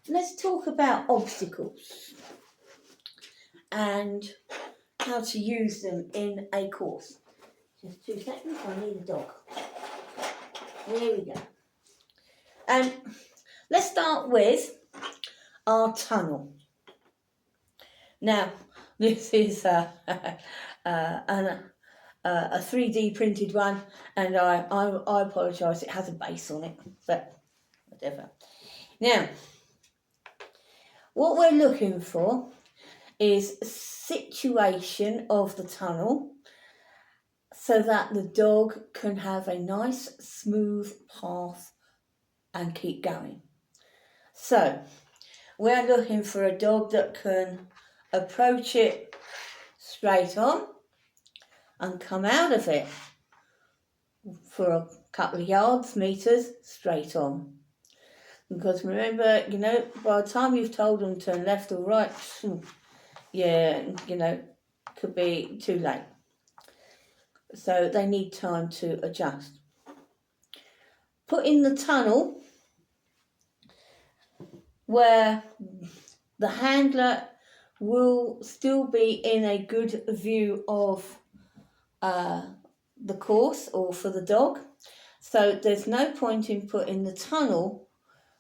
let's talk about obstacles and how to use them in a course. Just 2 seconds, I need a dog. Here we go. Let's start with our tunnel. Now, this is a 3D printed one, and I apologise, it has a base on it, but whatever. Now, what we're looking for is situation of the tunnel so that the dog can have a nice smooth path and keep going. So we're looking for a dog that can approach it straight on and come out of it for a couple of yards, meters, straight on. Because remember, by the time you've told them turn left or right, could be too late. So they need time to adjust. Put in the tunnel where the handler will still be in a good view of the course or for the dog. So there's no point in putting the tunnel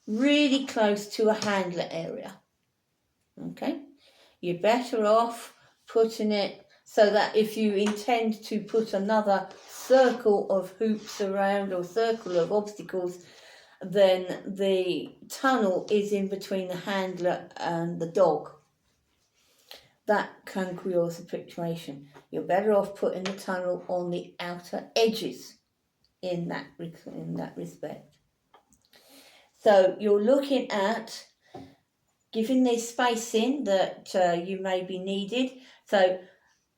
really close to a handler area. Okay? You're better off putting it so that if you intend to put another circle of hoops around or circle of obstacles, then the tunnel is in between the handler and the dog. That can cause a situation. You're better off putting the tunnel on the outer edges in that respect. So you're looking at giving this spacing that you may be needed. So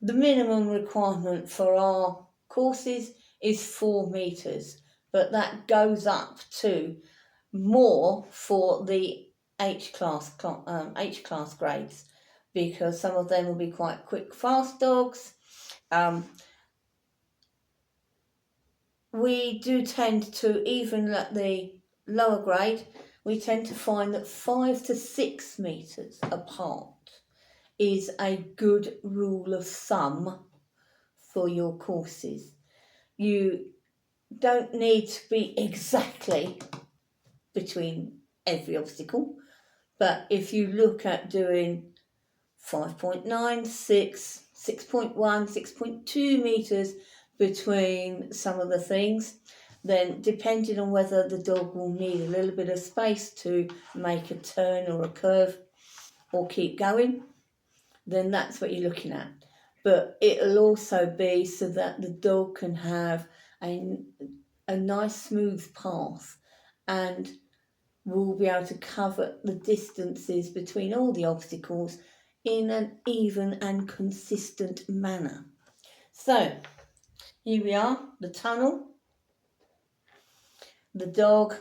the minimum requirement for our courses is 4 meters, but that goes up to more for the H class grades, because some of them will be quite quick, fast dogs. We do tend to, even at the lower grade, we tend to find that 5 to 6 meters apart is a good rule of thumb for your courses. You don't need to be exactly between every obstacle, but if you look at doing 5.9, 6, 6.1, 6.2 meters between some of the things, then depending on whether the dog will need a little bit of space to make a turn or a curve or keep going, then that's what you're looking at. But it'll also be so that the dog can have a nice smooth path and will be able to cover the distances between all the obstacles in an even and consistent manner. So here we are, the tunnel. The dog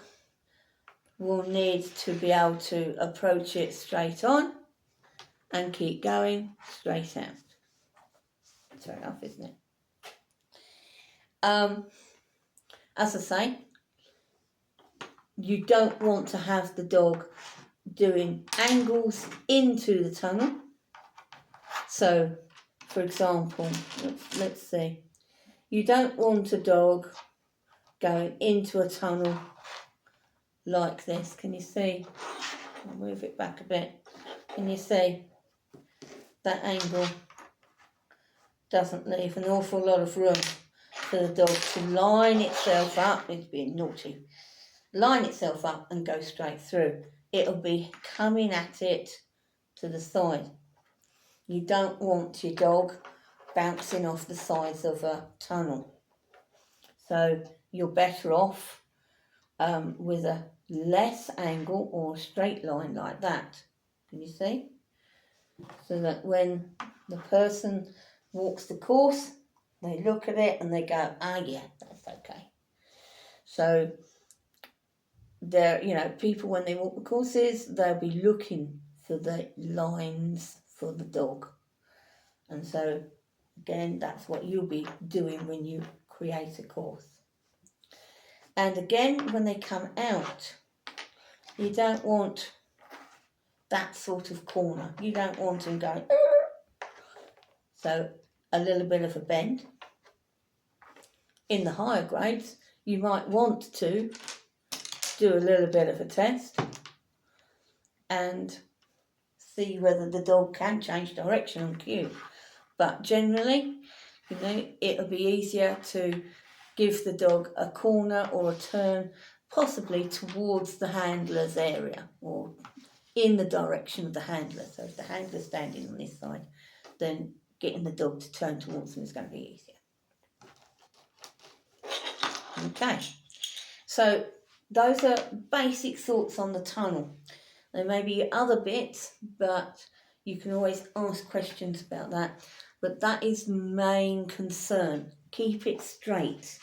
will need to be able to approach it straight on and keep going straight out. Fair enough, isn't it? As I say, you don't want to have the dog doing angles into the tunnel. So, for example, let's see. You don't want a dog going into a tunnel like this. Can you see? I'll move it back a bit. Can you see? That angle doesn't leave an awful lot of room for the dog to line itself up. It's being naughty. Line itself up and go straight through. It'll be coming at it to the side. You don't want your dog bouncing off the sides of a tunnel. So you're better off with a less angle or straight line like that. Can you see? So that when the person walks the course, they look at it and they go, yeah, that's okay. So people when they walk the courses, they'll be looking for the lines for the dog. And so again, that's what you'll be doing when you create a course. And again, when they come out, you don't want that sort of corner. You don't want him going. So a little bit of a bend. In the higher grades, you might want to do a little bit of a test and see whether the dog can change direction on cue. But generally, it'll be easier to give the dog a corner or a turn, possibly towards the handler's area or in the direction of the handler. So if the handler's standing on this side, then getting the dog to turn towards them is going to be easier. Okay, so those are basic thoughts on the tunnel. There may be other bits, but you can always ask questions about that. But that is main concern. Keep it straight.